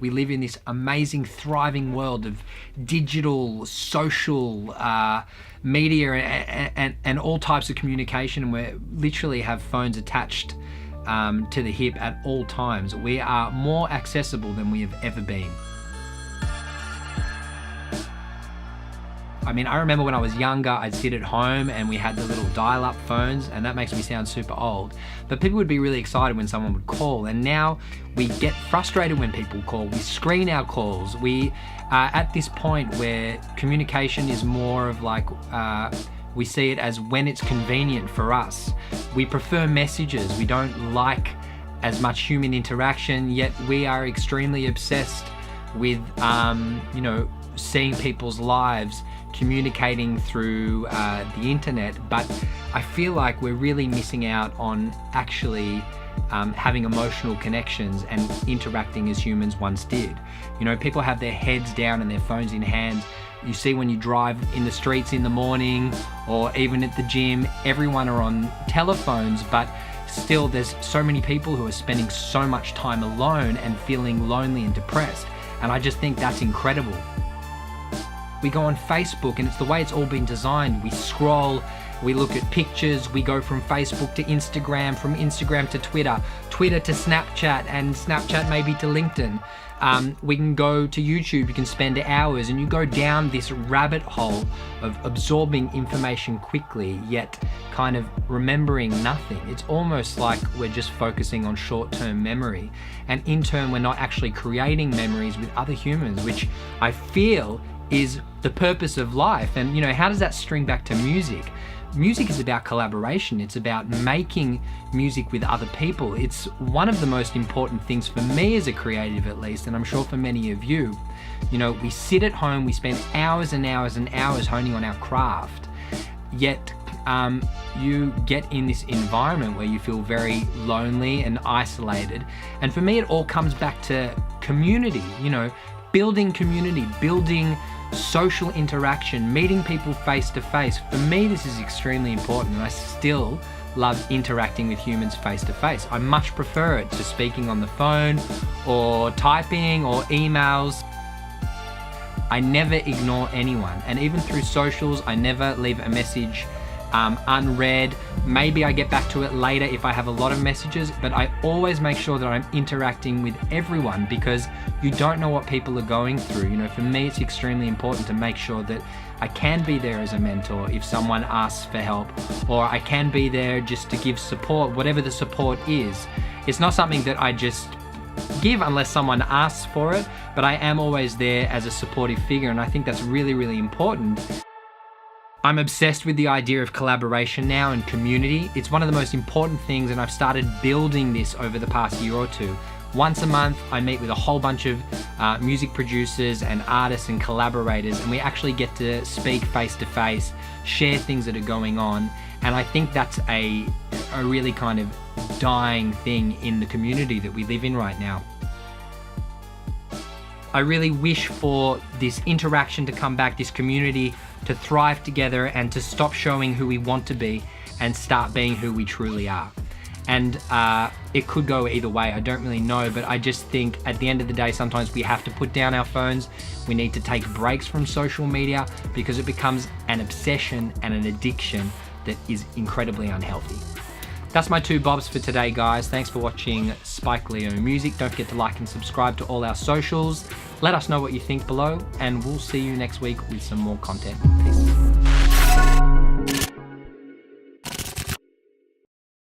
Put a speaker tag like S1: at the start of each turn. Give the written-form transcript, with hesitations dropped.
S1: We live in this amazing, thriving world of digital, social media and all types of communication. And we literally have phones attached to the hip at all times. We are more accessible than we have ever been. I mean, I remember when I was younger, I'd sit at home and we had the little dial-up phones, and that makes me sound super old, but people would be really excited when someone would call, and now we get frustrated when people call. We screen our calls. We are at this point where communication is more of like, we see it as when it's convenient for us. We prefer messages. We don't like as much human interaction, yet we are extremely obsessed with, seeing people's lives, communicating through the internet. But I feel like we're really missing out on actually having emotional connections and interacting as humans once did. You know, people have their heads down and their phones in hand. You see when you drive in the streets in the morning or even at the gym, everyone are on telephones, but still there's so many people who are spending so much time alone and feeling lonely and depressed. And I just think that's incredible. We go on Facebook and it's the way it's all been designed. We scroll, we look at pictures, we go from Facebook to Instagram, from Instagram to Twitter, Twitter to Snapchat, and Snapchat maybe to LinkedIn. We can go to YouTube, you can spend hours, and you go down this rabbit hole of absorbing information quickly, yet kind of remembering nothing. It's almost like we're just focusing on short-term memory, and in turn we're not actually creating memories with other humans, which I feel is the purpose of life. And how does that string back to music? Music is about collaboration. It's about making music with other people. It's one of the most important things for me as a creative, at least, and I'm sure for many of you. We sit at home, we spend hours and hours and hours honing on our craft, yet you get in this environment where you feel very lonely and isolated. And for me, it all comes back to community, building community, building social interaction, meeting people face to face. For me, this is extremely important, and I still love interacting with humans face to face. I much prefer it to speaking on the phone or typing or emails. I never ignore anyone, and even through socials, I never leave a message unread. Maybe I get back to it later if I have a lot of messages, but I always make sure that I'm interacting with everyone, because you don't know what people are going through. For me, it's extremely important to make sure that I can be there as a mentor if someone asks for help, or I can be there just to give support, whatever the support is. It's not something that I just give unless someone asks for it, but I am always there as a supportive figure, and I think that's really, really important. I'm obsessed with the idea of collaboration now and community. It's one of the most important things, and I've started building this over the past year or two. Once a month, I meet with a whole bunch of music producers and artists and collaborators, and we actually get to speak face to face, share things that are going on, and I think that's a really kind of dying thing in the community that we live in right now. I really wish for this interaction to come back, this community to thrive together, and to stop showing who we want to be and start being who we truly are. And it could go either way, I don't really know, but I just think at the end of the day, sometimes we have to put down our phones. We need to take breaks from social media, because it becomes an obsession and an addiction that is incredibly unhealthy. That's my 2 bobs for today, guys. Thanks for watching Spike Leo Music. Don't forget to like and subscribe to all our socials. Let us know what you think below, and we'll see you next week with some more content. Peace.